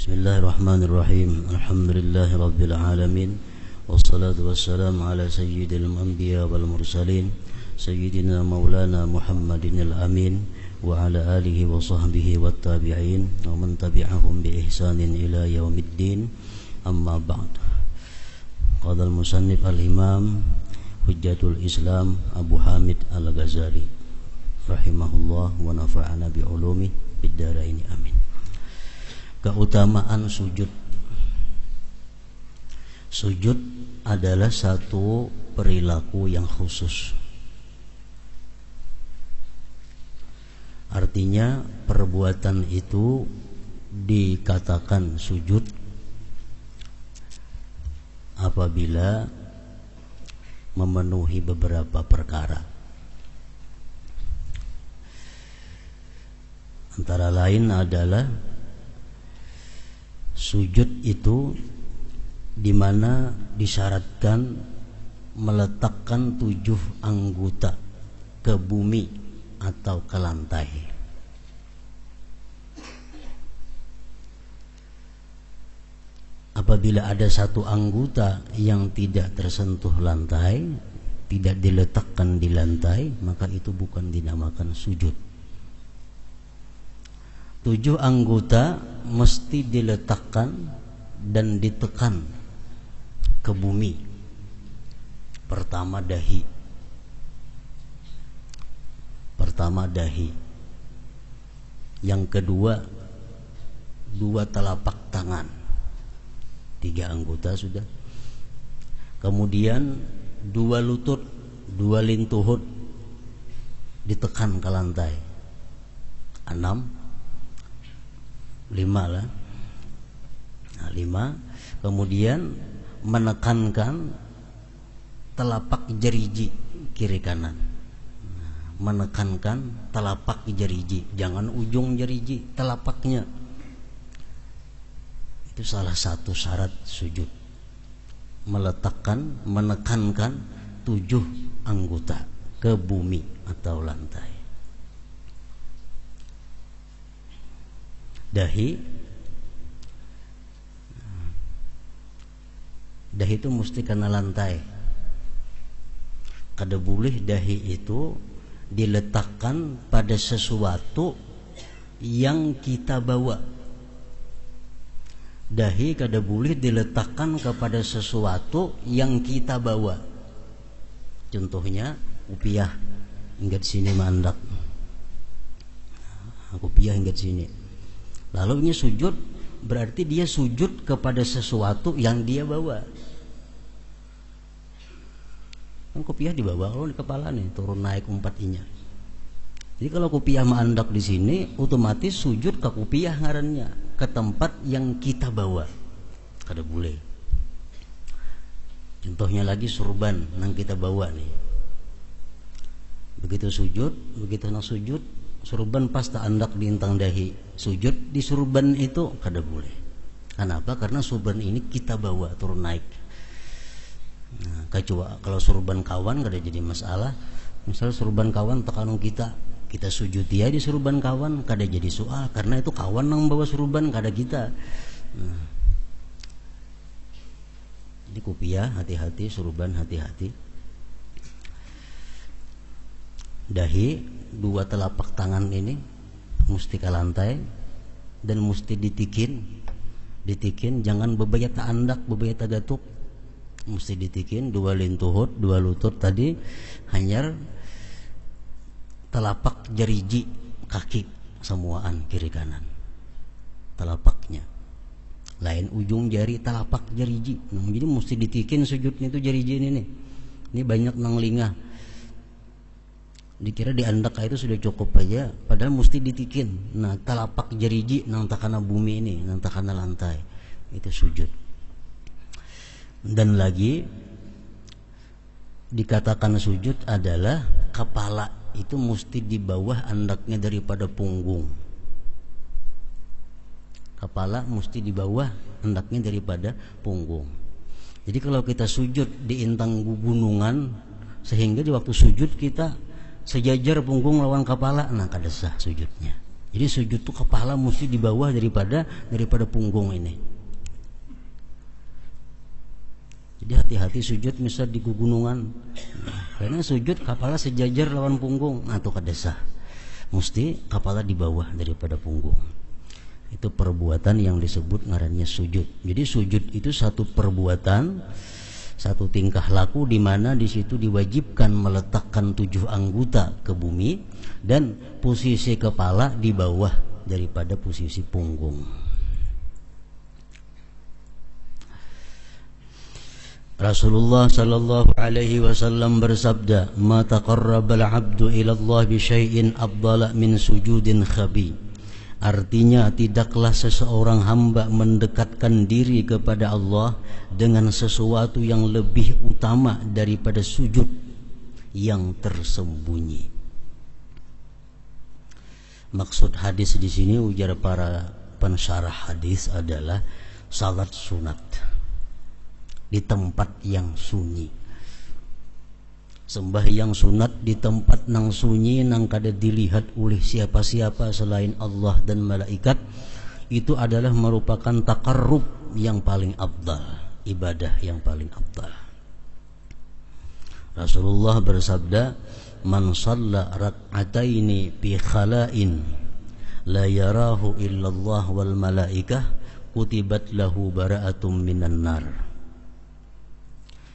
Bismillahirrahmanirrahim. Alhamdulillahirabbil alamin. Wassalatu wassalamu ala sayyidil anbiya wal mursalin sayyidina maulana Muhammadinil amin wa ala alihi wa sahbihi wat tabi'in wa man tabi'ahum bi ihsanin ila yaumiddin. Amma ba'd. Qala al-musannif al-imam Hujjatul Islam Abu Hamid Al-Ghazali rahimahullah wa nafa'ana bi ulumi fid dharain amin. Keutamaan sujud. Sujud adalah satu perilaku yang khusus. Artinya perbuatan itu dikatakan sujud apabila memenuhi beberapa perkara. Antara lain adalah sujud itu di mana disyaratkan meletakkan 7 anggota ke bumi atau ke lantai. Apabila ada satu anggota yang tidak tersentuh lantai, tidak diletakkan di lantai, maka itu bukan dinamakan sujud. 7 anggota mesti diletakkan dan ditekan ke bumi. Pertama dahi. Yang kedua 2 telapak tangan. 3 anggota sudah. Kemudian 2 lutut, 2 lintuhut ditekan ke lantai. 6, 5 lah. Nah, 5. Kemudian menekankan telapak jeriji kiri kanan. Menekankan telapak jeriji, jangan ujung jeriji, telapaknya. Itu salah satu syarat sujud. Menekankan 7 anggota ke bumi atau lantai. Dahi itu mesti kena lantai. Kada boleh dahi itu diletakkan pada sesuatu yang kita bawa. Dahi kada boleh diletakkan kepada sesuatu yang kita bawa. Contohnya kopiah hingga sini mandak. Kopiah hingga sini. Lalu ini sujud, berarti dia sujud kepada sesuatu yang dia bawa. Kan kopiah dibawa kalau di kepala nih, turun naik 4-nya. Jadi kalau kopiah mandak di sini, otomatis sujud ke kopiah ngarannya, ke tempat yang kita bawa. Kada boleh. Contohnya lagi surban yang kita bawa nih. Begitu sujud, surban pas tak andak di intang dahi. Sujud di surban itu kada boleh. Kenapa? Karena surban ini kita bawa turun naik. Nah, kecuali kalau surban kawan kada jadi masalah. Misal surban kawan tekanung kita sujud dia di surban kawan kada jadi soal, karena itu kawan yang bawa surban kada kita. Nah, jadi kopiah hati-hati, surban hati-hati. Dahi 2 telapak tangan ini mesti ke lantai dan mesti ditikin, jangan bebayat andak, bebayat gatuk, mesti ditikin. 2 lintuhut, 2 lutut tadi, hanyar telapak jeriji kaki semuaan kiri kanan telapaknya, lain ujung jari telapak jeriji. Nah, jadi mesti ditikin sujudnya itu jeriji ini nih. Ini banyak nang lingah, dikira di andak itu sudah cukup aja, padahal mesti ditikin. Nah, telapak jeriji nang takana bumi ini, nang takana lantai, itu sujud. Dan lagi dikatakan sujud adalah kepala itu mesti di bawah andaknya daripada punggung. Kepala mesti di bawah andaknya daripada punggung. Jadi kalau kita sujud di intang gunungan, sehingga di waktu sujud kita sejajar punggung lawan kepala, nah kada sah sujudnya. Jadi sujud tuh kepala mesti di bawah daripada punggung ini. Jadi hati-hati sujud misal di gunungan. Karena sujud kepala sejajar lawan punggung, atau kadesah. Mesti kepala di bawah daripada punggung. Itu perbuatan yang disebut ngarannya sujud. Jadi sujud itu satu perbuatan, satu tingkah laku di mana di situ diwajibkan meletakkan 7 anggota ke bumi dan posisi kepala di bawah daripada posisi punggung. Rasulullah sallallahu alaihi wasallam bersabda, "Ma taqarrabal 'abdu ila Allah bi syai'in afdala min sujudin khabi." Artinya tidaklah seseorang hamba mendekatkan diri kepada Allah dengan sesuatu yang lebih utama daripada sujud yang tersembunyi. Maksud hadis di sini ujar para pensyarah hadis adalah salat sunat di tempat yang sunyi. Sembahyang sunat di tempat nang sunyi, nang kada dilihat oleh siapa-siapa selain Allah dan malaikat, itu adalah merupakan takarrub yang paling afdal, ibadah yang paling afdal. Rasulullah bersabda, "Man shalla rak'ataini fi khala'in la yarahu illallah wal malaikah kutibat lahu bara'atum minan nar."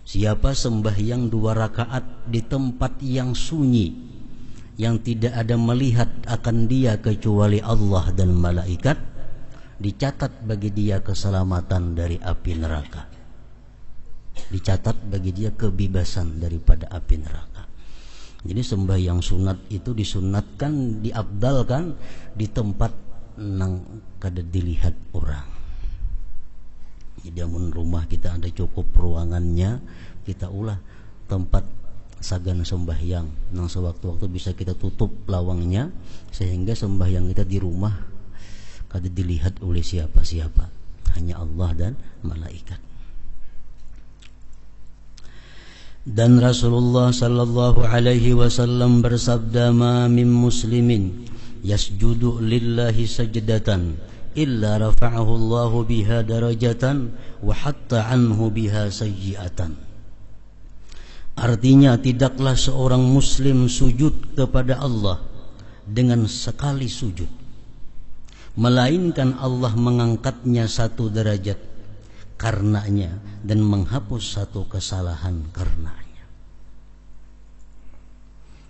Siapa sembahyang 2 rakaat di tempat yang sunyi, yang tidak ada melihat akan dia kecuali Allah dan malaikat, dicatat bagi dia keselamatan dari api neraka. Dicatat bagi dia kebebasan daripada api neraka. Jadi sembahyang sunat itu disunatkan, diabdalkan di tempat nang kada dilihat orang. Jadi amun rumah kita ada cukup ruangannya, kita ulah tempat sagan sembahyang nang sewaktu-waktu bisa kita tutup lawangnya sehingga sembahyang kita di rumah kada dilihat oleh siapa-siapa, hanya Allah dan malaikat. Dan Rasulullah sallallahu alaihi wasallam bersabda, "Ma min muslimin yasjudu lillahi sajdatan illa rafa'ahu Allahu biha darajatan wa hatta anhu biha sayyi'atan." Artinya tidaklah seorang muslim sujud kepada Allah dengan sekali sujud, melainkan Allah mengangkatnya 1 derajat karenanya dan menghapus 1 kesalahan karenanya.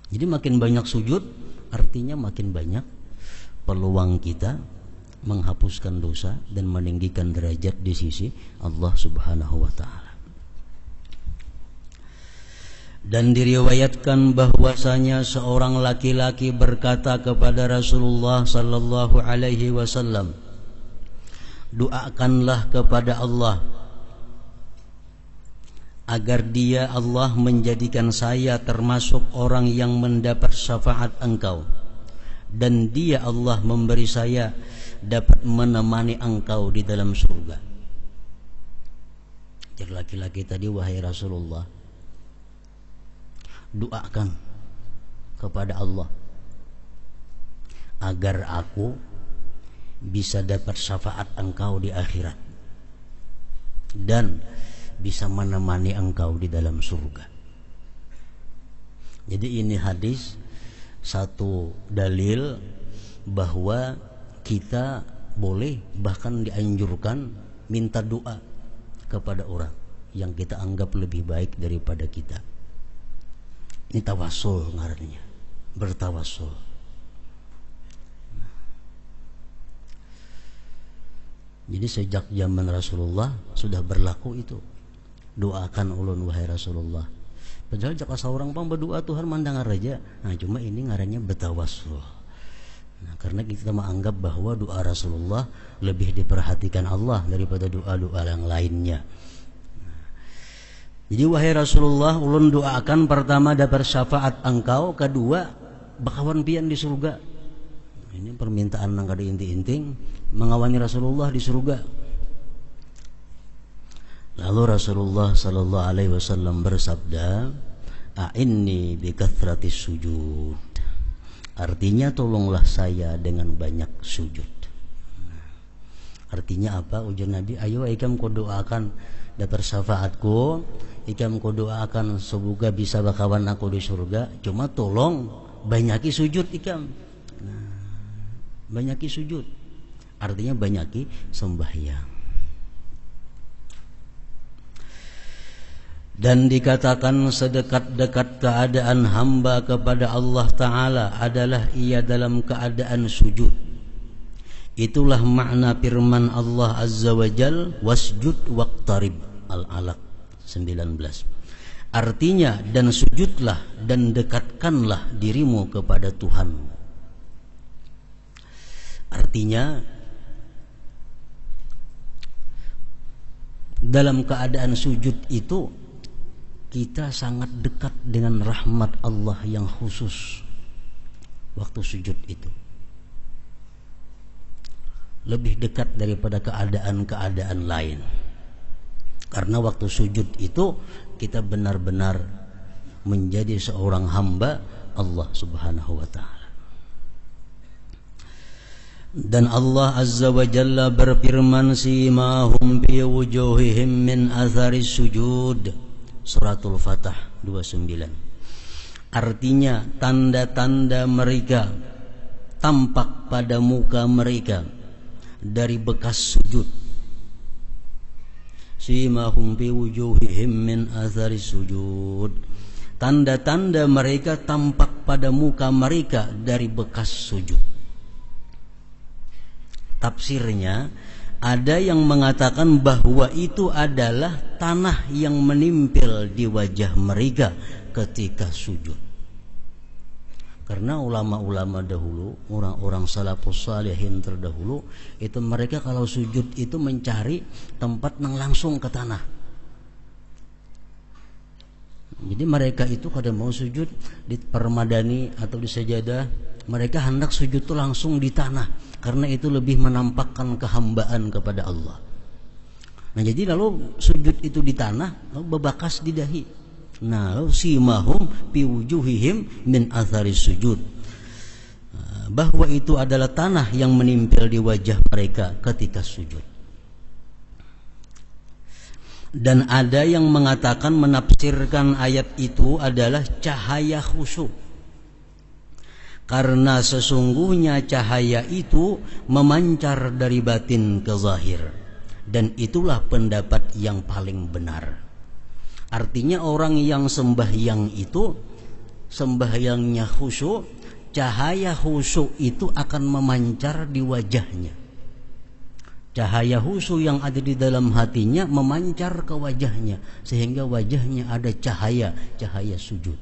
Jadi makin banyak sujud artinya makin banyak peluang kita menghapuskan dosa dan meninggikan derajat di sisi Allah Subhanahu wa taala. Dan diriwayatkan bahwasanya seorang laki-laki berkata kepada Rasulullah sallallahu alaihi wasallam, "Doakanlah kepada Allah agar dia Allah menjadikan saya termasuk orang yang mendapat syafaat engkau, dan dia Allah memberi saya dapat menemani engkau di dalam surga." Jadi laki-laki tadi, "Wahai Rasulullah, doakan kepada Allah agar aku bisa dapat syafaat engkau di akhirat dan bisa menemani engkau di dalam surga." Jadi ini hadis satu dalil bahwa kita boleh bahkan dianjurkan minta doa kepada orang yang kita anggap lebih baik daripada kita. Ini tawasul ngarannya, bertawasul. Jadi sejak zaman Rasulullah sudah berlaku itu. Doakan ulun wahai Rasulullah. Padahal jika seorang pang berdoa Tuhan mandang raja. Nah cuma ini ngarannya bertawasul. Nah, karena kita menganggap bahwa doa Rasulullah lebih diperhatikan Allah daripada doa-doa yang lainnya. Jadi wahai Rasulullah, ulun doakan pertama dapat syafaat engkau, kedua bakawan pian di surga. Ini permintaan nang kada inti-inting mengawani Rasulullah di surga. Lalu Rasulullah sallallahu alaihi wasallam bersabda, "A'inni bi kathratis sujud." Artinya tolonglah saya dengan banyak sujud. Artinya apa? Ujar Nabi, ayo ikam kau doakan dapat syafaatku, ikam kau doakan semoga bisa bakawan aku di surga. Cuma tolong banyaki sujud ikam. Banyaki sujud. Artinya banyaki sembahyang. Dan dikatakan sedekat-dekat keadaan hamba kepada Allah Ta'ala adalah ia dalam keadaan sujud. Itulah makna firman Allah Azza wa Jal, wasjud waqtarib, Al-Alaq 19. Artinya, dan sujudlah dan dekatkanlah dirimu kepada Tuhan. Artinya, dalam keadaan sujud itu kita sangat dekat dengan rahmat Allah yang khusus waktu sujud itu. Lebih dekat daripada keadaan-keadaan lain. Karena waktu sujud itu kita benar-benar menjadi seorang hamba Allah Subhanahu wa Ta'ala. Dan Allah Azza wa Jalla berfirman, simahum bi wujuhihim min atharis sujud, Suratul Fatah 29. Artinya tanda-tanda mereka tampak pada muka mereka dari bekas sujud. Simahum bi wujuhihim min atharis sujud. Tanda-tanda mereka tampak pada muka mereka dari bekas sujud. Tafsirnya, ada yang mengatakan bahwa itu adalah tanah yang menimpil di wajah mereka ketika sujud. Karena ulama-ulama dahulu, orang-orang salafus salihin terdahulu, itu mereka kalau sujud itu mencari tempat yang langsung ke tanah. Jadi mereka itu kalau mau sujud di permadani atau di sajadah, mereka hendak sujud itu langsung di tanah. Karena itu lebih menampakkan kehambaan kepada Allah. Nah jadi lalu sujud itu di tanah, lalu bebakas di dahi. Nah lalu simahum fi wujuhihim min atharis sujud. Bahwa itu adalah tanah yang menimpil di wajah mereka ketika sujud. Dan ada yang mengatakan menafsirkan ayat itu adalah cahaya khusyuk. Karena sesungguhnya cahaya itu memancar dari batin ke zahir. Dan itulah pendapat yang paling benar. Artinya orang yang sembahyang itu, sembahyangnya khusyuk, cahaya khusyuk itu akan memancar di wajahnya. Cahaya khusyuk yang ada di dalam hatinya memancar ke wajahnya. Sehingga wajahnya ada cahaya, cahaya sujud.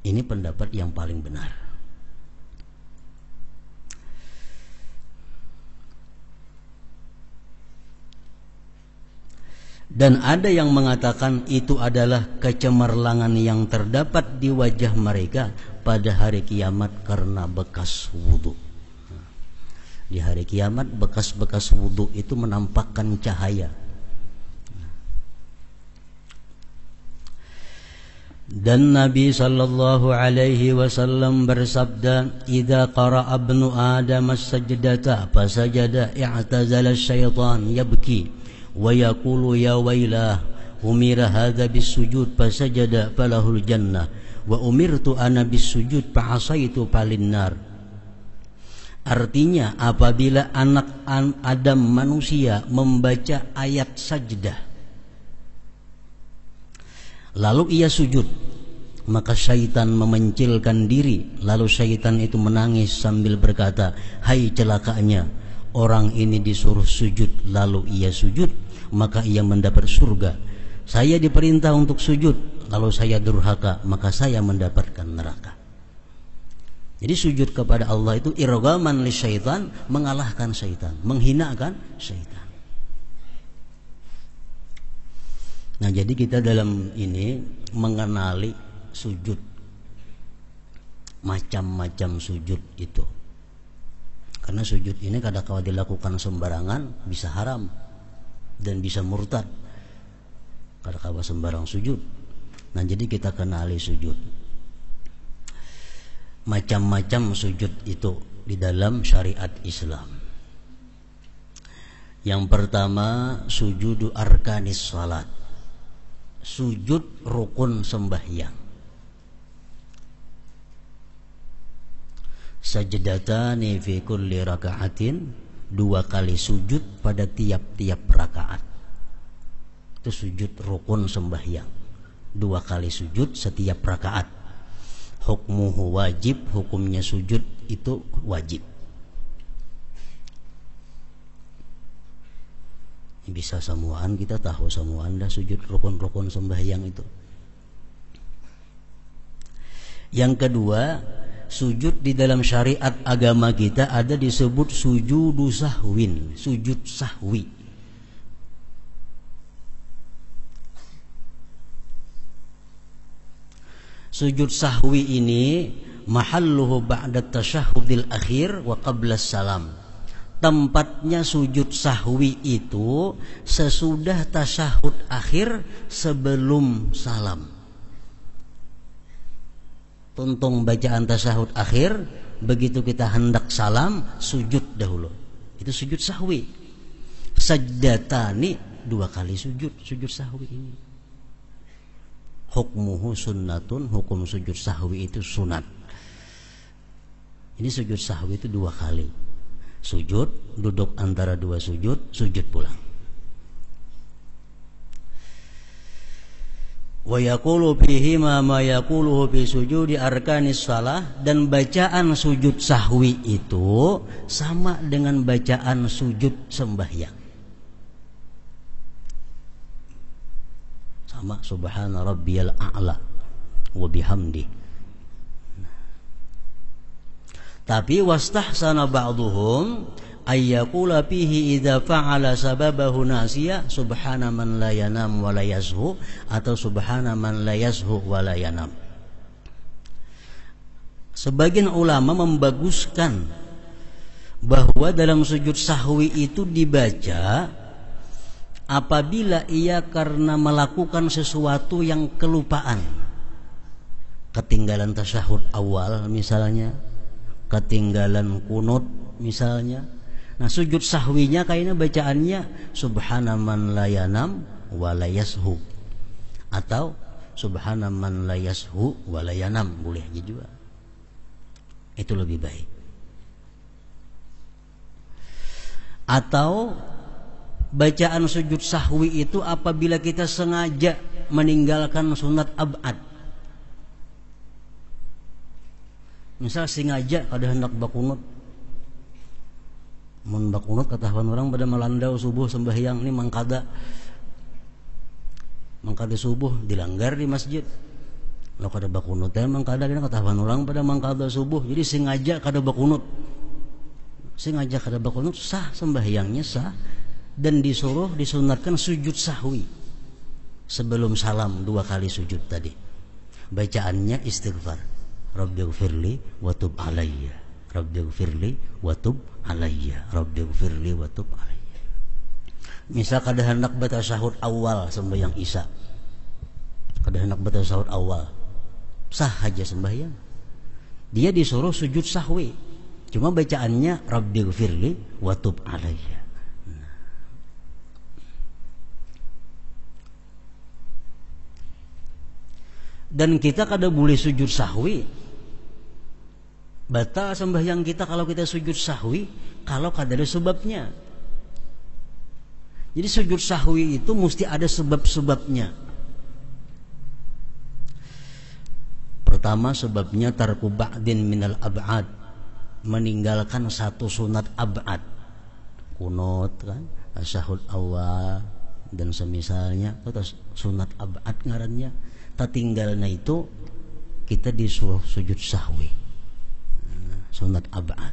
Ini pendapat yang paling benar. Dan ada yang mengatakan itu adalah kecemerlangan yang terdapat di wajah mereka pada hari kiamat karena bekas wudu. Di hari kiamat bekas-bekas wudu itu menampakkan cahaya. Dan Nabi sallallahu alaihi wasallam bersabda, "Idza qara'a ibnu Adam as-sajdata fasajada i'tazala asy-syaitan yabki wa yaqulu ya wailah umira hadza bis-sujud fasajada falahul jannah wa umirtu ana bis-sujud fa'asaitu falinnar." Artinya apabila anak Adam manusia membaca ayat sajdah lalu ia sujud, maka syaitan memencilkan diri. Lalu syaitan itu menangis sambil berkata, "Hai celakanya, orang ini disuruh sujud lalu ia sujud, maka ia mendapat surga. Saya diperintah untuk sujud, lalu saya durhaka, maka saya mendapatkan neraka." Jadi sujud kepada Allah itu irghaman li syaitan, mengalahkan syaitan, menghinakan syaitan. Nah jadi kita dalam ini mengenali sujud, macam-macam sujud itu. Karena sujud ini kadang-kala dilakukan sembarangan bisa haram dan bisa murtad. Kadang-kala sembarang sujud. Nah jadi kita kenali sujud. macam-macam sujud itu di dalam syariat Islam. Yang pertama, sujudu arkanis salat, sujud rukun sembahyang. Sajdatani fi kulli raka'atin, 2 kali sujud pada tiap-tiap rakaat. Itu sujud rukun sembahyang, 2 kali sujud setiap rakaat. Hukmuhu wajib, hukumnya sujud itu wajib. Bisa semuaan, kita tahu semuaan dah sujud rukun-rukun sembahyang itu. Yang kedua, sujud di dalam syariat agama kita ada disebut sujudu sahwin, sujud sahwi. Sujud sahwi ini mahalluhu ba'da tasyahhudil akhir wa qabla salam. Tempatnya sujud sahwi itu sesudah tasyahud akhir, sebelum salam. Tuntung bacaan tasyahud akhir, begitu kita hendak salam, sujud dahulu. Itu sujud sahwi. Sajdatani, 2 kali sujud sahwi ini. Hukmuhu sunnatun, hukum sujud sahwi itu sunat. Ini sujud sahwi itu 2 kali. Sujud, duduk antara 2 sujud, sujud pulang. Wa yaqulu fihi ma yaquluhu fi sujudi arkanis shalah, dan bacaan sujud sahwi itu sama dengan bacaan sujud sembahyang. Sama, subhana rabbiyal a'la wa bihamdi. Tapi wastahsana ba'duhum ayyaqula fihi idza fa'ala sababahu nasiya subhana man la yanam wa la yazhu, atau subhana man la yazhu wa la yanam. Sebagian ulama membaguskan bahwa dalam sujud sahwi itu dibaca apabila ia karena melakukan sesuatu yang kelupaan, ketinggalan tasyahud awal misalnya, ketinggalan kunut misalnya. Nah, sujud sahwinya kayaknya bacaannya subhana man la yanam wa la yashu, atau subhana man la yashu wa la yanam, boleh aja juga. Itu lebih baik. Atau bacaan sujud sahwi itu apabila kita sengaja meninggalkan sunat ab'ad. Misal sengaja kada hendak bakunut, mun bakunut katahuan orang pada melandau subuh sembahyang ini mangkada subuh dilanggar di masjid. Lo kada bakunut mangkada kena katahuan orang pada mangkada subuh, jadi sengaja kada bakunut. Sengaja kada bakunut sah, sembahyangnya sah, dan disuruh disunatkan sujud sahwi sebelum salam 2 kali sujud tadi. Bacaannya istighfar, Rabbighfirli wa tub alayya, Rabbighfirli wa tub alayya, Rabbighfirli wa tub alayya. Misal kada hendak baca tasyahud awal sembahyang Isya, kada hendak baca tasyahud awal, sah aja sembahyang. Dia disuruh sujud sahwi, cuma bacaannya Rabbighfirli wa tub alayya. Dan kita kada boleh sujud sahwi, batal sembahyang kita kalau kita sujud sahwi kalau kada ada sebabnya. Jadi sujud sahwi itu mesti ada sebab-sebabnya. Pertama, sebabnya tarku ba'din minal ab'ad, meninggalkan satu sunat ab'ad, kunut kan, tasyahud awal dan semisalnya, atau sunat ab'ad ngarannya. Tinggalnya itu kita disuruh sujud sahwi, sunat ab'ad.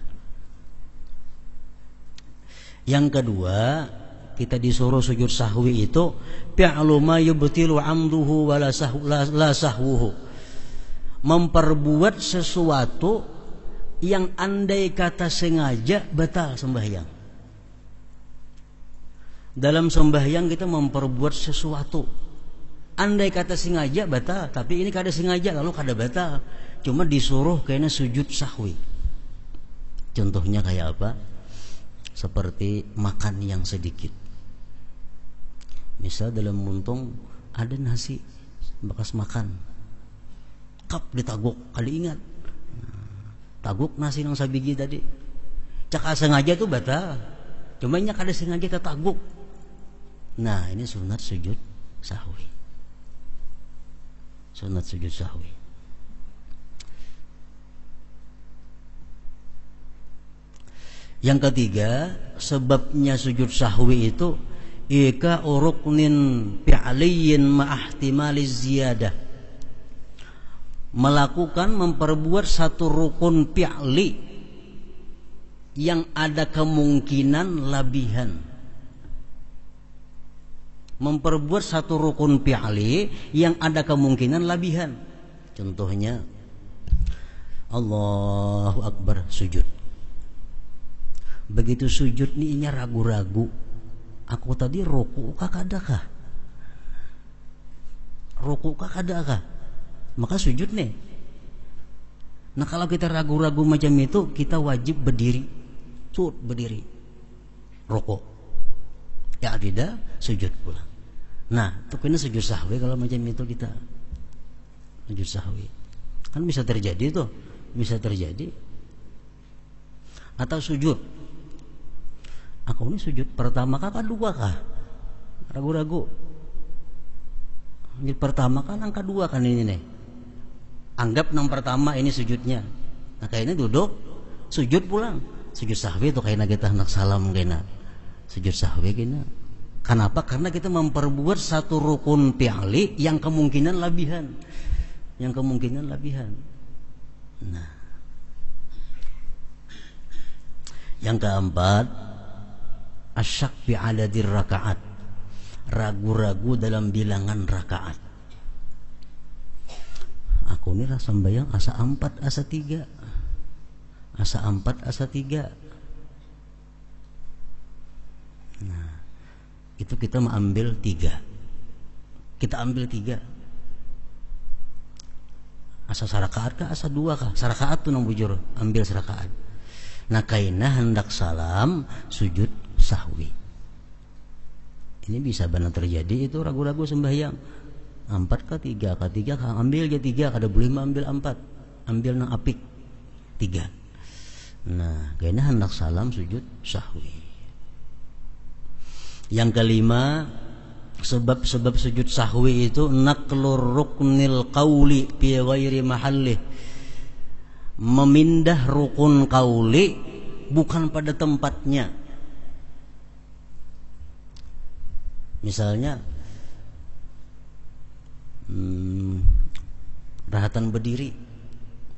Yang kedua, kita disuruh sujud sahwi itu fi'lu ma yubtilu 'amduhu wa la sahwuhu, memperbuat sesuatu yang andai kata sengaja batal sembahyang. Dalam sembahyang kita memperbuat sesuatu, Andai kata sengaja batal, tapi ini kada sengaja lalu kada batal. Cuma disuruh kayaknya sujud sahwi. Contohnya kayak apa? Seperti makan yang sedikit. Misal dalam muntung ada nasi bekas makan, kap ditaguk, kada ingat. Taguk nasi yang sabigi tadi. Cak sengaja itu batal. Cuma nya kada sengaja tertaguk. Nah, ini sunat sujud sahwi. Sunat sujud sahwi. Yang ketiga, sebabnya sujud sahwi itu ika ruknin fi'liyin ma'ahtimaliz ziyadah. Melakukan, memperbuat satu rukun fi'li yang ada kemungkinan labihan. Memperbuat satu rukun fi'li yang ada kemungkinan labihan. Contohnya Allahu Akbar, sujud. Begitu sujud nih ragu-ragu, aku tadi ruku kah kadakah? Ruku kah kadakah? Maka sujud nih. Nah, kalau kita ragu-ragu macam itu, kita wajib berdiri. Berdiri. Ruku. Ya tidak, sujud pula. Nah, itu kena sujud sahwi kalau macam itu kita. Sujud sahwi. Kan bisa terjadi tuh, bisa terjadi. Atau sujud. Aku ini sujud pertama kah kedua kah? Ragu-ragu. Sujud pertama kah yang kedua kan ini nih. Anggap yang pertama ini sujudnya. Nah, kayaknya duduk, sujud pulang. Sujud sahwi itu kayaknya kita nak salam kayaknya. Sujud sahwi kayaknya. Kenapa? Karena kita memperbuat satu rukun fi'li yang kemungkinan labihan. Yang kemungkinan labihan. Nah. Yang keempat, asyak fi adadir rakaat. Ragu-ragu dalam bilangan rakaat. Aku ini rasa sembahyang asa 4, asa 3. Asa 4, asa 3. Nah, itu kita mengambil 3. Kita ambil 3. Asa sarakaat kah, asa 2 kah? Sarakaat tuh nang bujur, ambil sarakaat. Nah, kaina hendak salam sujud sahwi. Ini bisa benar terjadi itu ragu-ragu sembahyang. 4 kah 3 kah? 3 kah? Ambil aja 3, kada boleh ambil 4. Ambil nang apik 3. Nah, kaina hendak salam sujud sahwi. Yang kelima, sebab-sebab sujud sahwi itu naqlur ruknil qauli fi ghairi mahallih. Memindah rukun qauli bukan pada tempatnya. Misalnya rahatan berdiri,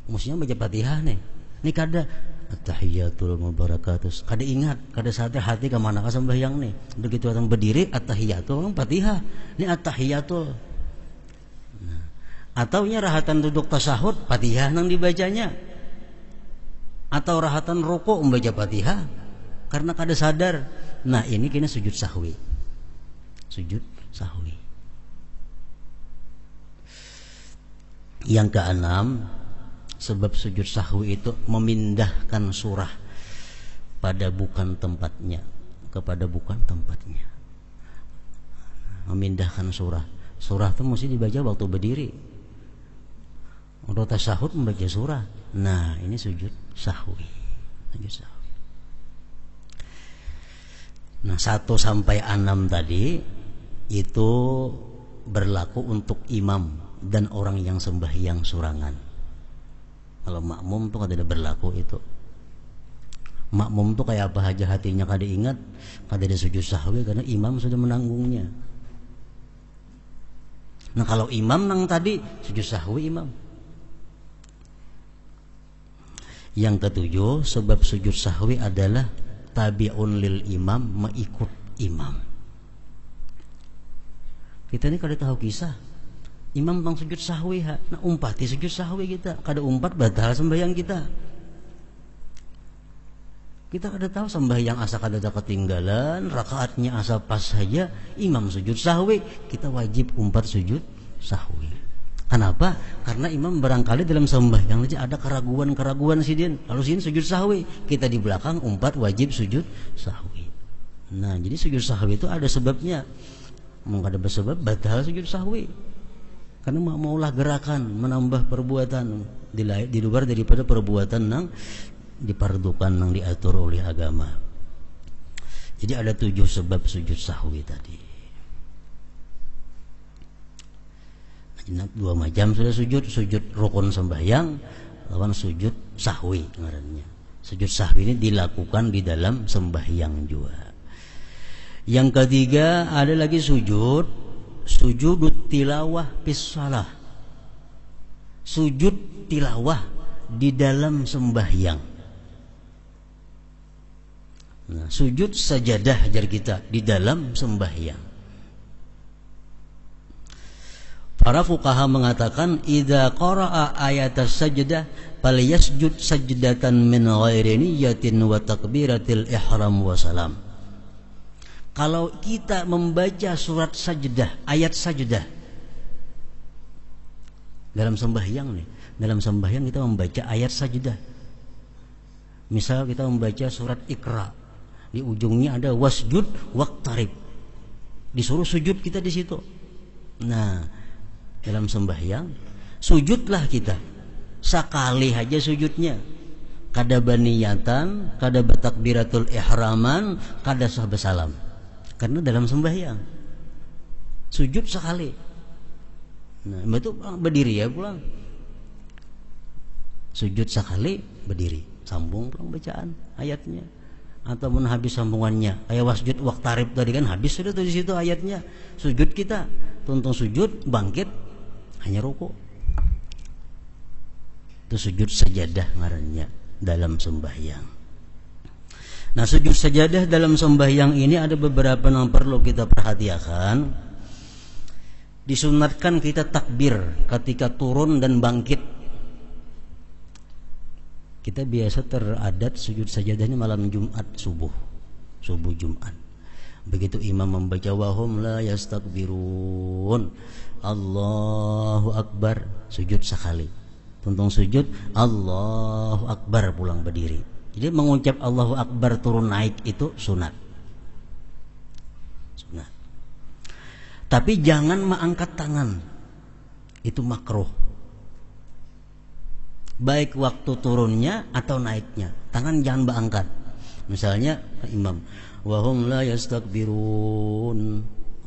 mestinya baca Fatihah nih. Ini kada at-tahiyatul mubarakatus. Kada ingat, kada sadar hati ke mana ka sembahyang nih. Begitu datang berdiri at-tahiyatul Fatihah. Ini at-tahiyatul. Nah, atau nya rahatan duduk tasyahud, Fatihah nang dibacanya. Atau rahatan rukuk membaca Fatihah karena kada sadar. Nah, ini kena sujud sahwi. Sujud sahwi. Yang keenam, sebab sujud sahwi itu memindahkan surah pada bukan tempatnya, kepada bukan tempatnya. Memindahkan surah. Surah itu mesti dibaca waktu berdiri. Untuk tasyahud membaca surah. Nah, ini sujud sahwi. Sujud sahwi. Nah, 1 sampai 6 tadi itu berlaku untuk imam dan orang yang sembahyang surangan. Kalau makmum tuh kada berlaku itu. Makmum tuh kayak apa aja hatinya kada ingat, kada ada sujud sahwi karena imam sudah menanggungnya. Nah, kalau imam nang tadi sujud sahwi imam. Yang ketujuh, sebab sujud sahwi adalah tabi'un lil imam, mengikut imam. Kita ini kada tahu kisah imam bang sujud sahwi, nah umpati sujud sahwi kita, kada umpat batal sembahyang kita. Kita kada tahu sembahyang asa kada ketinggalan, rakaatnya asa pas saja, imam sujud sahwi, kita wajib umpat sujud sahwi. Kenapa? Karena imam barangkali dalam sembahyang aja ada keraguan-keraguan sidin, lalu sidin sujud sahwi, kita di belakang umpat wajib sujud sahwi. Nah, jadi sujud sahwi itu ada sebabnya. Mau kada bersebab batal sujud sahwi. Karena maulah gerakan menambah perbuatan di luar daripada perbuatan yang dipardukan yang diatur oleh agama. Jadi ada 7 sebab sujud sahwi tadi. Nah, 2 macam sudah sujud rukun sembahyang lawan sujud sahwi ngarannya. Sujud sahwi ini dilakukan di dalam sembahyang juga. Yang ketiga ada lagi sujud tilawah fis shalah. Sujud tilawah di dalam sembahyang. Nah, sujud sajadah ajar kita di dalam sembahyang. Para fuqaha mengatakan idza qara'a ayatas sajdah falyasjud sajdatan min ghairi niyyatin wa takbiratil ihram wa salam. Kalau kita membaca surat sajdah, ayat sajdah dalam sembahyang nih, dalam sembahyang kita membaca ayat sajdah. Misal kita membaca surat Iqra, di ujungnya ada wasjud waqtarib, disuruh sujud kita di situ. Nah, dalam sembahyang sujudlah kita sekali aja sujudnya, kada baniyatan, kada batakbiratul ihraman, kada sahba salam, karena dalam sembahyang sujud sekali. Nah, itu berdiri ya pulang, sujud sekali berdiri, sambung pulang bacaan ayatnya. Atau habis sambungannya ayat wasjud waqtarib tadi kan habis sudah tuh di situ ayatnya, sujud kita tuntung sujud bangkit hanya rukuk. Itu sujud sajadah ngarannya dalam sembahyang. Nah, sujud sajadah dalam sembahyang ini ada beberapa yang perlu kita perhatikan. Disunatkan kita takbir ketika turun dan bangkit. Kita biasa teradat sujud sajadahnya malam Jumat subuh Jumat. Begitu imam membaca wahum la yastakbirun, Allahu Akbar, sujud sekali. Tuntung sujud Allahu Akbar pulang berdiri. Jadi mengucap Allahu Akbar turun naik itu sunat. Tapi jangan mengangkat tangan, itu makruh. Baik waktu turunnya atau naiknya, tangan jangan berangkat. Misalnya imam wahum la yastakbirun,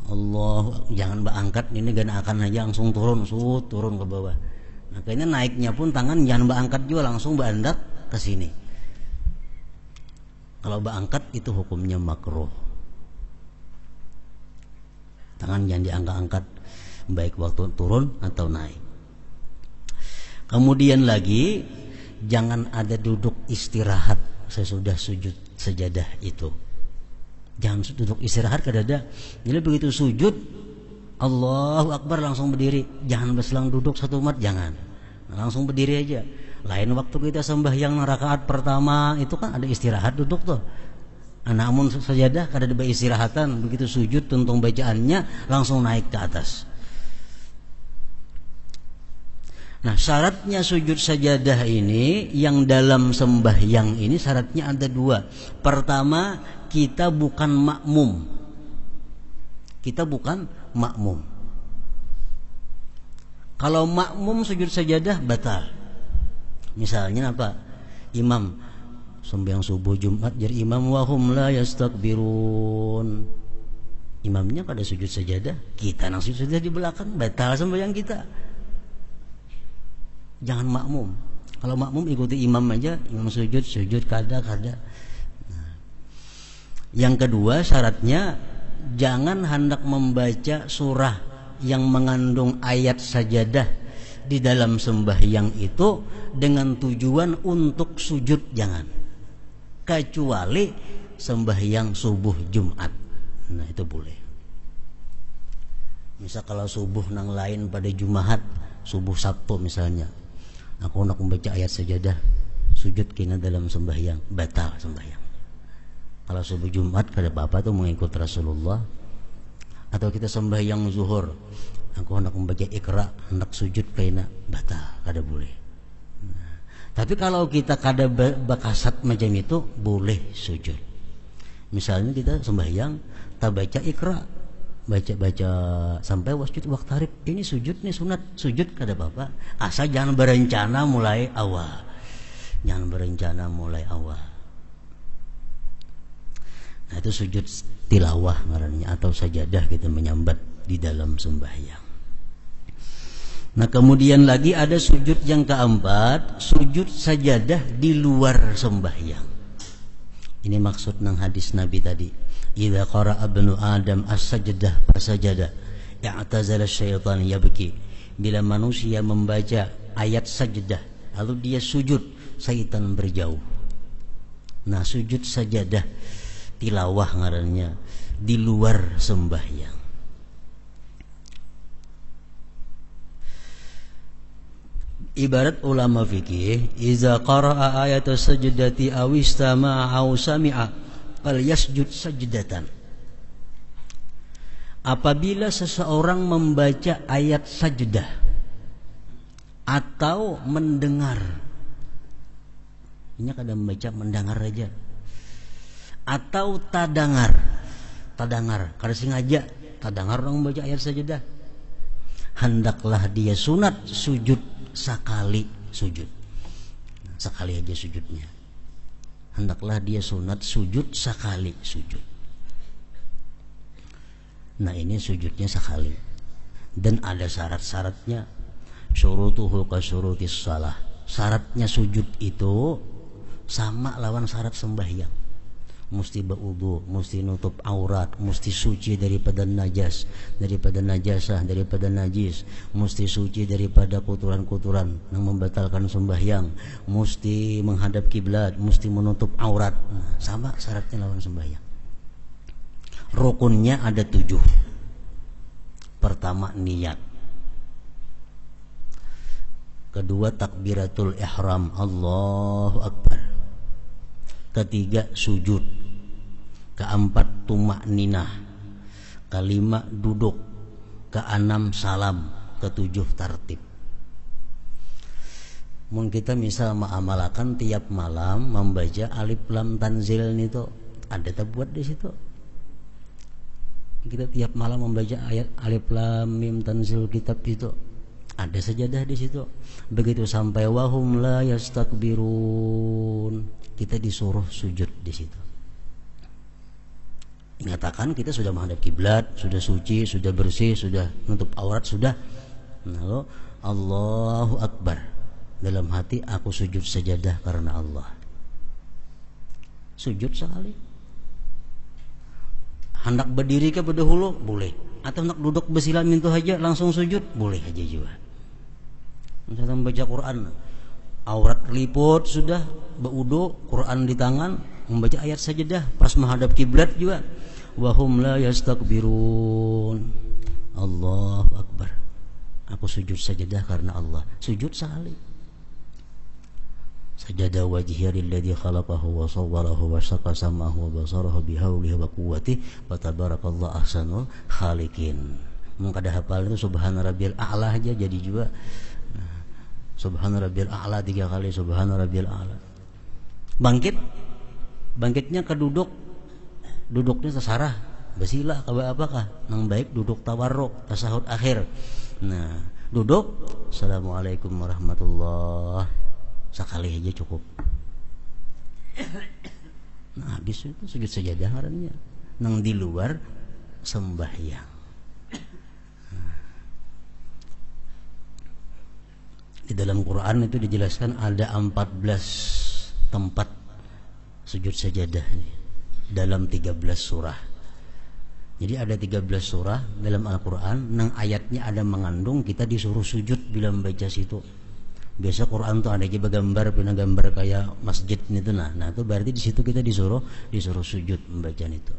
Allah, jangan berangkat, ini gak akan aja langsung turun ke bawah. Nah, kayaknya naiknya pun tangan jangan berangkat juga, langsung berandak ke sini. Kalau berangkat itu hukumnya makruh. Tangan jangan diangkat-angkat baik waktu turun atau naik. Kemudian lagi jangan ada duduk istirahat sesudah sujud sajadah itu. Jangan duduk istirahat kadada. Jadi begitu sujud Allahu Akbar langsung berdiri. Jangan berselang duduk 1 menit, jangan. Langsung berdiri aja. Lain waktu kita sembahyang rakaat pertama itu kan ada istirahat duduk tuh. Namun sajadah kada ada istirahatan. Begitu sujud tuntung bacaannya langsung naik ke atas. Nah, syaratnya sujud sajadah ini yang dalam sembahyang ini syaratnya ada 2. Pertama, kita bukan makmum. Kalau makmum sujud sajadah batal. Misalnya apa? Imam sembahyang subuh Jumat jadi imam wahum la yastakbirun. Imamnya kada sujud sajadah, kita nang sujud sajadah di belakang, batal sembahyang kita. Jangan makmum. Kalau makmum ikuti imam aja, imam sujud kada. Nah. Yang kedua syaratnya jangan hendak membaca surah yang mengandung ayat sajadah di dalam sembahyang itu dengan tujuan untuk sujud, jangan. Kecuali sembahyang subuh Jumat. Nah, itu boleh. Misal kalau subuh nang lain pada Jumat, subuh Sabtu misalnya, aku nak membaca ayat sajadah, sujud kena dalam sembahyang, batal sembahyang. Kalau subuh Jumat kada apa-apa tuh mengikut Rasulullah. Atau kita sembahyang zuhur, aku hendak membaca Iqra, hendak sujud kaina batal, kada boleh. Nah, tapi kalau kita kada bakasat macam itu, boleh sujud. Misalnya kita sembahyang, kita baca Iqra, baca sampai wasjud waqtarib, ini sujud nih sunat, sujud kada apa-apa. Asal jangan berencana mulai awal. Jangan berencana mulai awal. Nah, itu sujud tilawah ngarannya, atau sajadah kita menyambat di dalam sembahyang. Nah, kemudian lagi ada sujud yang keempat, sujud sajadah di luar sembahyang. Ini maksud nang hadis Nabi tadi. Idza qara'a ibnu Adam as-sajdah fasajada, i'tazala syaitan yabki. Bila manusia membaca ayat sajdah lalu dia sujud, syaitan berjauh. Nah, sujud sajadah tilawah ngarannya di luar sembahyang. Ibarat ulama fikih, iza qara'a ayat sajdati aw istama'a aw sami'a fal yasjud sajdatan. Apabila seseorang membaca ayat sajdah atau mendengar, ini kadang membaca mendengar aja, atau tadangar, kada sengaja tadangar orang membaca ayat sajdah, hendaklah dia sunat sujud sekali sujud. Sekali aja sujudnya. Hendaklah dia sunat sujud sekali sujud. Nah, ini sujudnya sekali. Dan ada syarat-syaratnya. Syurutuhu ka syurutis shalah. Syaratnya sujud itu sama lawan syarat sembahyang. Mesti berwudu, mesti nutup aurat, mesti suci daripada najas, daripada najasah, daripada najis, mesti suci daripada kotoran-kotoran yang membatalkan sembahyang, mesti menghadap kiblat, mesti menutup aurat. Nah, sama syaratnya lawan sembahyang. Rukunnya ada 7. Pertama niat. Kedua takbiratul ihram, Allahu Akbar. Ketiga sujud. Keempat tumakninah. Kelima duduk. Keenam salam. Ketujuh tartib. Mun kita misal mengamalkan tiap malam membaca alif lam tanzil itu, ada terbuat di situ. Kita tiap malam membaca ayat alif lam mim tanzil kitab itu, ada sajadah di situ. Begitu sampai wahum la yastakbirun, kita disuruh sujud di situ. Nyatakan kita sudah menghadap kiblat, sudah suci, sudah bersih, sudah nutup aurat, sudah. Lalu Allahu Akbar. Dalam hati aku sujud sajadah karena Allah. Sujud sekali. Hendak berdiri ke berdahulu boleh, atau hendak duduk bersilam itu aja langsung sujud boleh aja juga. Misalnya membaca Quran, aurat liput sudah, berwudu, Quran di tangan, membaca ayat sajadah pas menghadap kiblat juga. Wahum la yastakbirun. Allahu Akbar. Aku sujud sajadah karena Allah. Sujud sekali. Sajada wajhiya lilladzi khalaqahu wa sawwarahu wa syaqa samahu wa basarahu bihaulihi wa quwwatihi wa tabarakallahu ahsanul khaliqin. Mun kada hafal itu subhana rabbiyal a'la aja jadi juga. Subhana rabbiyal a'la 3 kali, subhana rabbiyal a'la. Bangkitnya ke duduknya tasarah, basila ka apakah? Nang baik duduk tawarruk, tasahud akhir. Nah, duduk assalamualaikum warahmatullahi sekali aja cukup. Nah, habis itu sujud sajadah ngarannya nang di luar sembahyang. Di dalam Quran itu dijelaskan ada 14 tempat sujud sajadah dalam 13 surah. Jadi ada 13 surah dalam Al-Quran nang ayatnya ada mengandung kita disuruh sujud bila membaca situ. Biasa Quran tuh ada juga gambar kayak masjid itu, nah itu berarti di situ kita disuruh sujud membaca itu.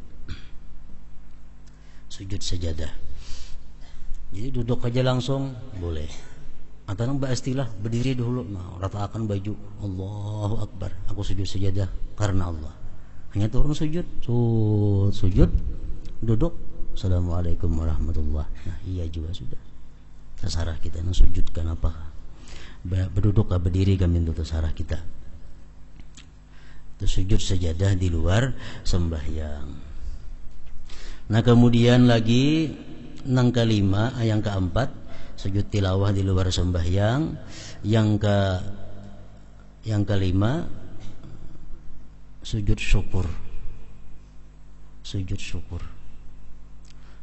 Sujud sajadah. Jadi duduk aja langsung boleh. Atau nang istilah berdiri dulu, nah ratakan baju, Allahu Akbar, aku sujud sajadah karena Allah. Hanya turun sujud, sujud, duduk, assalamualaikum warahmatullah. Nah, iya juga sudah. Terserah kita nak sujudkan apa, berduduk atau berdiri kami untuk terserah kita. Itu sujud sajadah di luar sembahyang. Nah kemudian lagi yang kelima, yang keempat, sujud tilawah di luar sembahyang. Yang kelima, sujud syukur. Sujud syukur.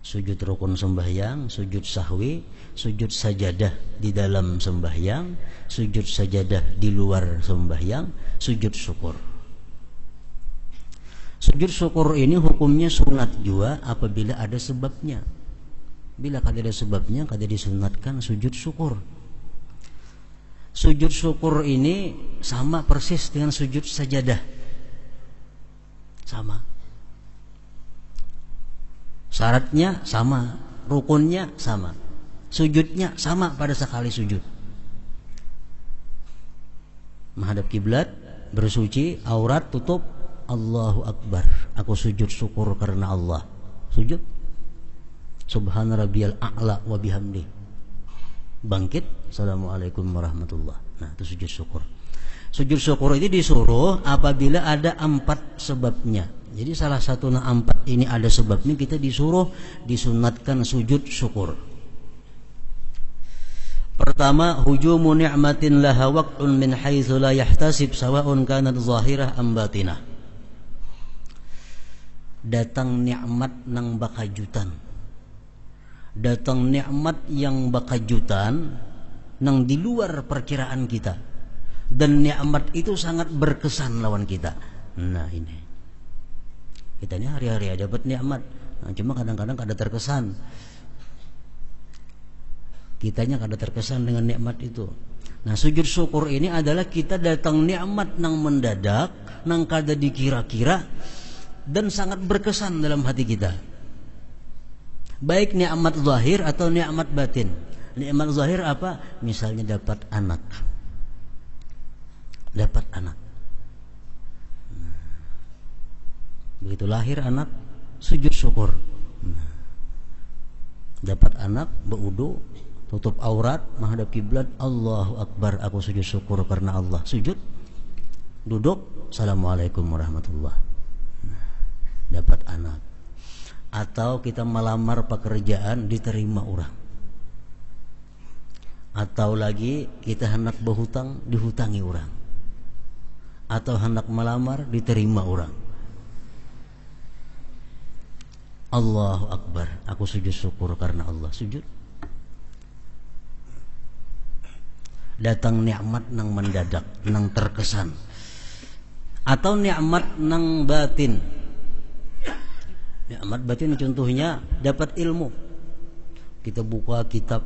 Sujud rukun sembahyang, sujud sahwi, sujud sajadah di dalam sembahyang, sujud sajadah di luar sembahyang, sujud syukur. Sujud syukur ini hukumnya sunat juga apabila ada sebabnya. Bila kada ada sebabnya, kada disunatkan sujud syukur. Sujud syukur ini sama persis dengan sujud sajadah. Sama. Syaratnya sama, rukunnya sama, sujudnya sama pada sekali sujud. Menghadap kiblat, bersuci, aurat tutup, Allahu Akbar. Aku sujud syukur karena Allah. Sujud. Subhana rabbiyal a'la wa bihamdi. Bangkit, assalamualaikum warahmatullah. Nah, itu sujud syukur. Sujud syukur ini disuruh apabila ada 4 sebabnya. Jadi salah satu 4 ini ada sebabnya, kita disuruh, disunatkan sujud syukur. Pertama, hujumu ni'matin laha waqtun min haitsu la yahtasib sawa'un kanat zahirah am batinah. Datang nikmat nang bakajutan. Datang nikmat yang bakajutan nang di luar perkiraan kita. Dan nikmat itu sangat berkesan lawan kita. Nah ini. Kita ini hari-hari dapat nikmat, nah, cuma kadang-kadang kada terkesan. Kitanya kada terkesan dengan nikmat itu. Nah, sujud syukur ini adalah kita datang nikmat nang mendadak, nang kada dikira-kira, dan sangat berkesan dalam hati kita. Baik nikmat zahir atau nikmat batin. Nikmat zahir apa? Misalnya dapat anak. Dapat anak. Begitu lahir anak, sujud syukur. Dapat anak, berwudu, tutup aurat, menghadap kiblat, Allahu Akbar, aku sujud syukur karena Allah. Sujud, duduk, assalamualaikum warahmatullah. Dapat anak. Atau kita melamar pekerjaan, diterima orang. Atau lagi kita hendak berhutang, dihutangi orang. Atau hendak melamar, diterima orang. Allahu Akbar, aku sujud syukur karena Allah. Sujud. Datang nikmat nang mendadak, nang terkesan. Atau nikmat nang batin. Nikmat batin contohnya dapat ilmu. Kita buka kitab,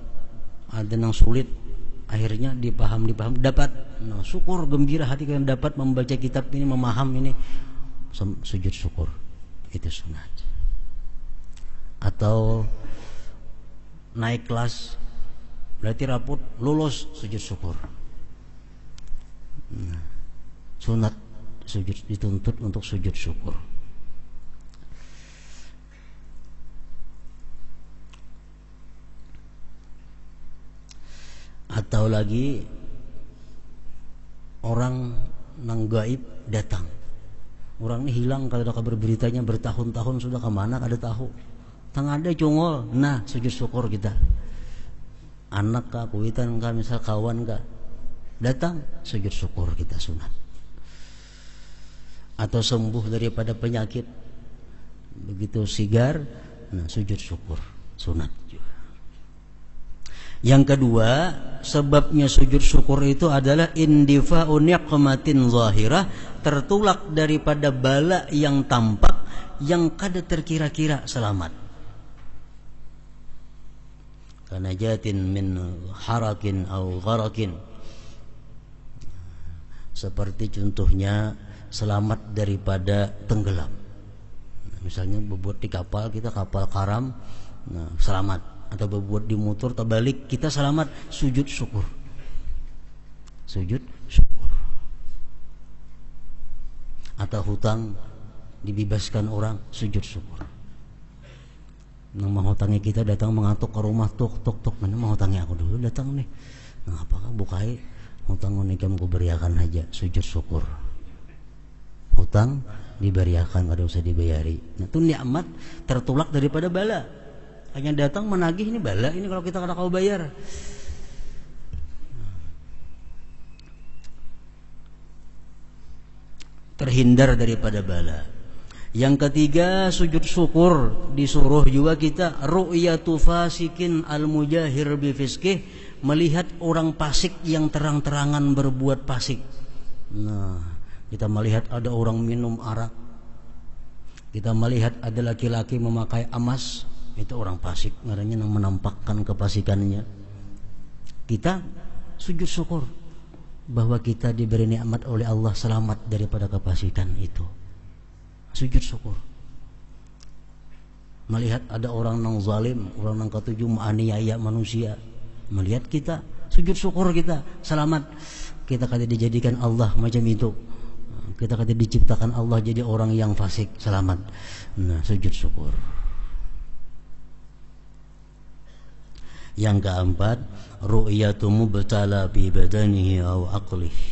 ada nang sulit, akhirnya dipaham, dapat. Nah, syukur, gembira hati kalian dapat membaca kitab ini, memaham ini. Sujud syukur. Itu sunat. Atau naik kelas, berarti rapot, lulus, sujud syukur. Nah, sunat sujud, dituntut untuk sujud syukur. Atau lagi orang nang gaib datang. Orang ini hilang, kalau ada kabar beritanya bertahun-tahun sudah, kemana kada tahu. Tang ada congol, nah sujud syukur kita. Anak kah, kuitan kah, misal kawan kah, datang, sujud syukur kita, sunat. Atau sembuh daripada penyakit, begitu sigar, nah sujud syukur, sunat juga. Yang kedua, sebabnya sujud syukur itu adalah indifa'u niqmatin zahirah, tertolak daripada bala yang tampak, yang kada terkira-kira selamat. Kanajatin min harakin au gharakin. Seperti contohnya selamat daripada tenggelam. Misalnya berbuat di kapal, kita kapal karam, nah, selamat. Atau berbuat di motor terbalik, kita selamat, sujud syukur. Sujud syukur. Atau hutang dibebaskan orang, sujud syukur. Nang mahotangi kita datang mengatuk ke rumah, tuk mana mahotangi aku dulu datang nih. Nah apakah bukai hutang unikam ku beriakan aja, sujud syukur. Hutang diberiakan, kada usah dibayari. Nah itu nikmat tertolak daripada bala. Hanya datang menagih, ini bala ini kalau kita kada kau bayar. Terhindar daripada bala. Yang ketiga, sujud syukur disuruh juga kita ru'yatu fasikin al-mujahir bifiskih, melihat orang fasik yang terang-terangan berbuat fasik. Nah, kita melihat ada orang minum arak, kita melihat ada laki-laki memakai emas, itu orang fasik, ngarannya yang menampakkan kefasikannya. Kita sujud syukur bahwa kita diberi nikmat oleh Allah, selamat daripada kefasikan itu. Sujud syukur. Melihat ada orang nang zalim, orang nang ketujuh menganiaya manusia, melihat kita, sujud syukur kita selamat. Kita kada dijadikan Allah macam itu. Kita kada diciptakan Allah jadi orang yang fasik, selamat. Nah, sujud syukur. Yang keempat, ru'yatu mubtala bi badanihi aw aqlihi.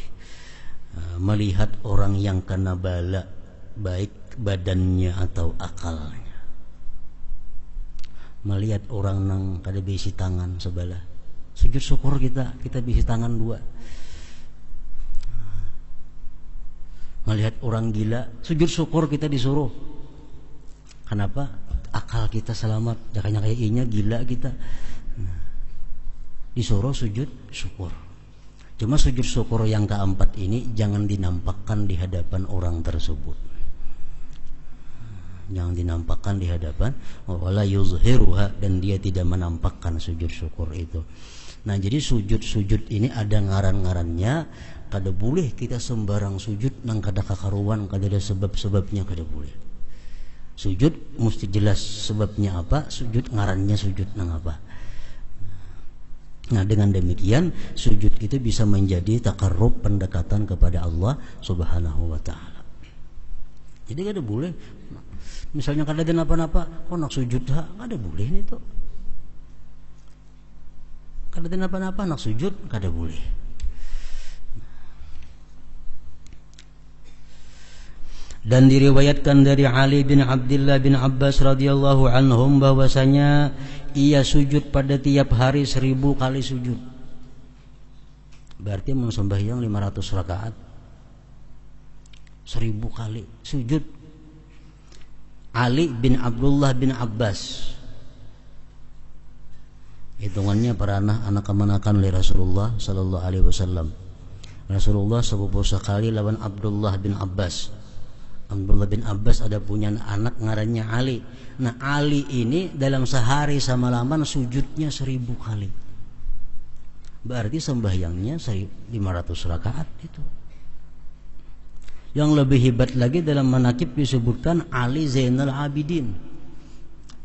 Melihat orang yang kena bala, baik badannya atau akalnya. Melihat orang nang kada bisi tangan sebelah, sujud syukur kita bisi tangan dua. Melihat orang gila, sujud syukur kita disuruh. Kenapa? Akal kita selamat, jangan kayak inya gila kita. Disuruh sujud syukur. Cuma sujud syukur yang keempat ini jangan dinampakkan di hadapan orang tersebut. Jangan dinampakkan di hadapan, wala yuzhiruha, dan dia tidak menampakkan sujud syukur itu. Nah, jadi sujud-sujud ini ada ngaran-ngarannya. Kada boleh kita sembarang sujud nang kada kakaruan, kada ada sebab-sebabnya, kada boleh. Sujud mesti jelas sebabnya apa, sujud ngarannya sujud nang apa. Nah, dengan demikian sujud itu bisa menjadi takarrub, pendekatan kepada Allah Subhanahu wa taala. Jadi kada boleh misalnya kada ada napa-napa, kok nak sujud ha? Kada boleh nih tuh. Kada ada napa-napa nak sujud, kada boleh. Dan diriwayatkan dari Ali bin Abdullah bin Abbas radhiyallahu anhum bahwasanya ia sujud pada tiap hari 1000 kali sujud. Berarti sembahyang 500 rakaat. 1000 kali sujud. Ali bin Abdullah bin Abbas, hitungannya para anak kemanakan oleh Rasulullah sallallahu alaihi wasallam. Rasulullah sepupu sekali lawan Abdullah bin Abbas. Abdullah bin Abbas ada punya anak ngarannya Ali. Nah, Ali ini dalam sehari semalaman sujudnya 1000 kali. Berarti sembahyangnya 500 rakaat itu. Yang lebih hebat lagi dalam manaqib disebutkan Ali Zainal Abidin.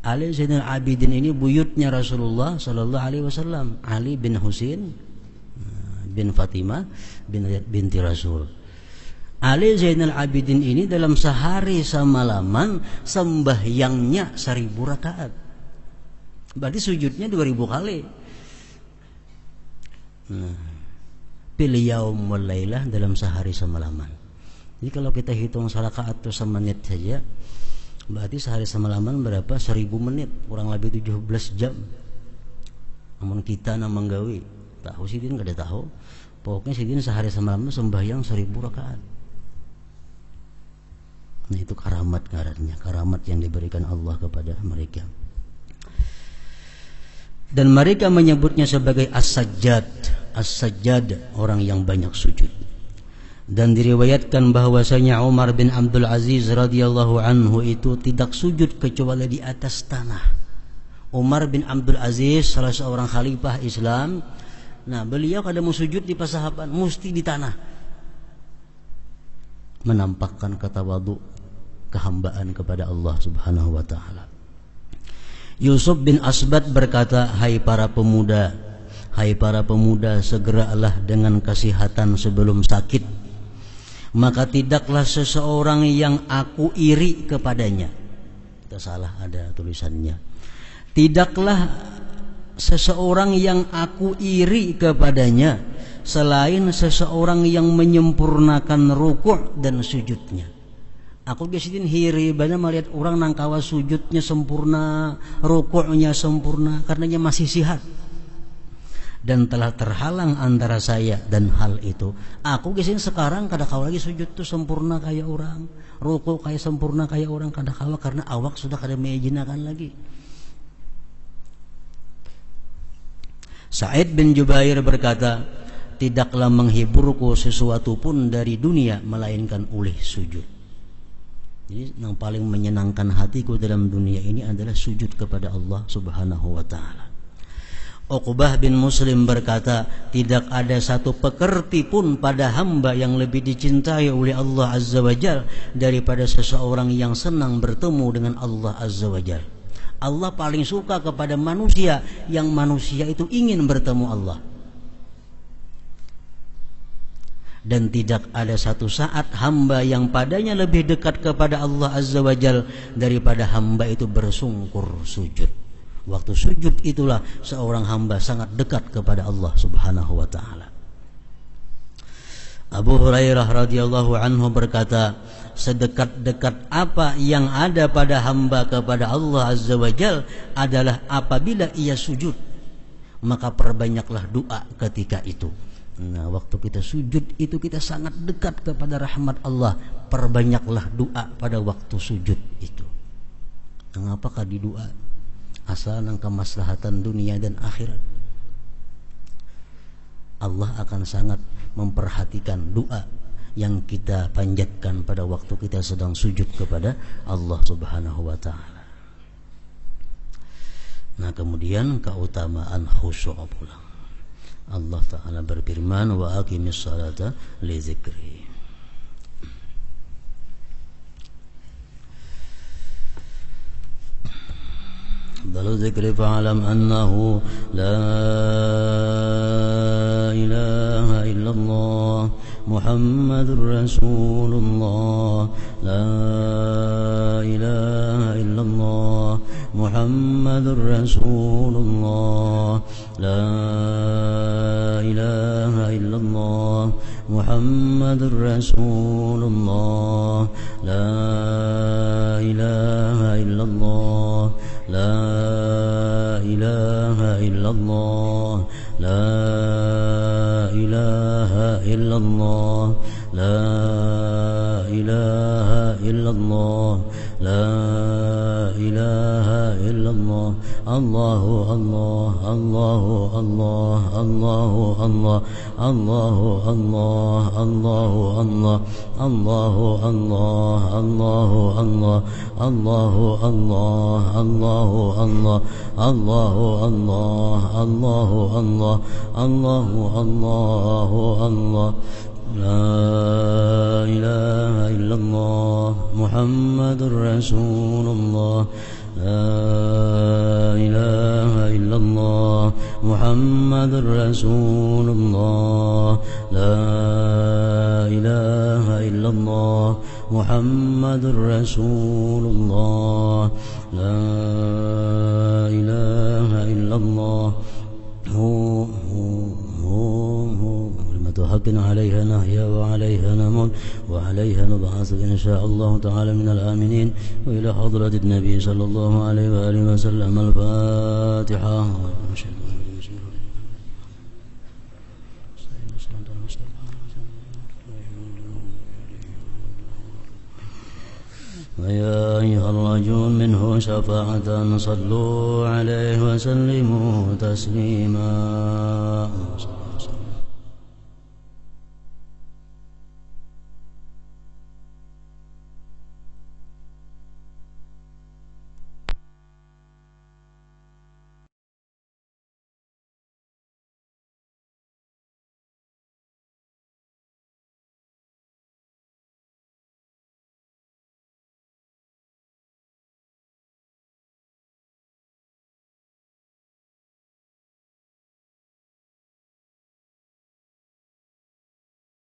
Ali Zainal Abidin ini buyutnya Rasulullah sallallahu alaihi wasallam, Ali bin Husain bin Fatimah binti Rasul. Ali Zainal Abidin ini dalam sehari semalaman sembahyangnya 1000 rakaat. Berarti sujudnya 2000 kali. Nah, bil yaum wal lailah, dalam sehari semalaman. Jadi kalau kita hitung rakaat itu semenit saja, berarti sehari semalaman berapa? 1000 menit, kurang lebih 17 jam. Namun kita nang menggawi, tahu sih dia enggak ada tahu. Pokoknya sih dia sehari semalaman sembahyang 1000 rakaat. Nah, itu karamat ngarannya, karamat yang diberikan Allah kepada mereka. Dan mereka menyebutnya sebagai as-sajjad. As-sajjad, orang yang banyak sujud. Dan diriwayatkan bahwasanya Umar bin Abdul Aziz radhiyallahu anhu itu tidak sujud kecuali di atas tanah. Umar bin Abdul Aziz salah seorang khalifah Islam. Nah, beliau kada mau sujud di pasahaban, mesti di tanah. Menampakkan ketawadu, kehambaan kepada Allah Subhanahu wa taala. Yusuf bin Asbat berkata, hai para pemuda, segeralah dengan kesehatan sebelum sakit. maka tidaklah seseorang yang aku iri kepadanya. Itu salah, ada tulisannya. Tidaklah seseorang yang aku iri kepadanya selain seseorang yang menyempurnakan rukuk dan sujudnya. Aku biasanya hiri banyak melihat orang nangkawa sujudnya sempurna, rukuknya sempurna, karenanya masih sihat. Dan telah terhalang antara saya dan hal itu. Aku biasanya sekarang kadang-kala lagi sujud tuh sempurna kayak orang, rukuk kayak sempurna kayak orang kadang-kala, karena awak sudah kada mengijinakan lagi. Sa'id bin Jubair berkata, tidaklah menghiburku sesuatu pun dari dunia melainkan oleh sujud. Jadi yang paling menyenangkan hatiku dalam dunia ini adalah sujud kepada Allah Subhanahu wa ta'ala. Uqbah bin Muslim berkata, tidak ada satu pekerti pun pada hamba yang lebih dicintai oleh Allah Azza wa Jalla daripada seseorang yang senang bertemu dengan Allah Azza wa Jalla. Allah paling suka kepada manusia yang manusia itu ingin bertemu Allah. Dan tidak ada satu saat hamba yang padanya lebih dekat kepada Allah Azza wa Jalla daripada hamba itu bersungkur sujud. Waktu sujud itulah seorang hamba sangat dekat kepada Allah Subhanahu wa ta'ala. Abu Hurairah radhiyallahu anhu berkata, sedekat-dekat apa yang ada pada hamba kepada Allah Azza wa Jalla adalah apabila ia sujud, maka perbanyaklah doa ketika itu. Nah, waktu kita sujud itu kita sangat dekat kepada rahmat Allah. Perbanyaklah doa pada waktu sujud itu. Mengapakah di doa? Asal nang kemaslahatan dunia dan akhirat. Allah akan sangat memperhatikan doa yang kita panjatkan pada waktu kita sedang sujud kepada Allah Subhanahu wa ta'ala. Nah, kemudian keutamaan khusyuk pula. Allah Ta'ala berfirman, wa aqimis salata li dzikri. Dalu dzikri fa'alam annahu la ilaha illallah Muhammadur Rasulullah, la ilaha illallah Muhammadur Rasulullah, la ilaha illallah Muhammadur Rasulullah, la ilaha illallah, la ilaha illallah, la ilaha illallah, la ilaha illallah, la ilaha illallah. Allahu Allah, Allahu Allah, Allahu Allah, Allahu Allah, Allahu Allah, Allahu Allah, Allahu Allah, Allahu Allah, Allahu Allah, Allahu Allah, Allahu Allah, Allahu Allahu Allah. La ilaha illallah Muhammadur Rasulullah, la ilaha illallah Muhammadur Rasulullah, la ilaha illallah Muhammadur Rasulullah, la ilaha illallah حق عليها نحيا وعليها نموت وعليها نبعث إن شاء الله تعالى من الآمنين. وإلى حضرة النبي صلى الله عليه وآله وسلم. الفاتحة. ويا أيها الرجل منه شفاعة صلوا عليه وسلموا تسليما.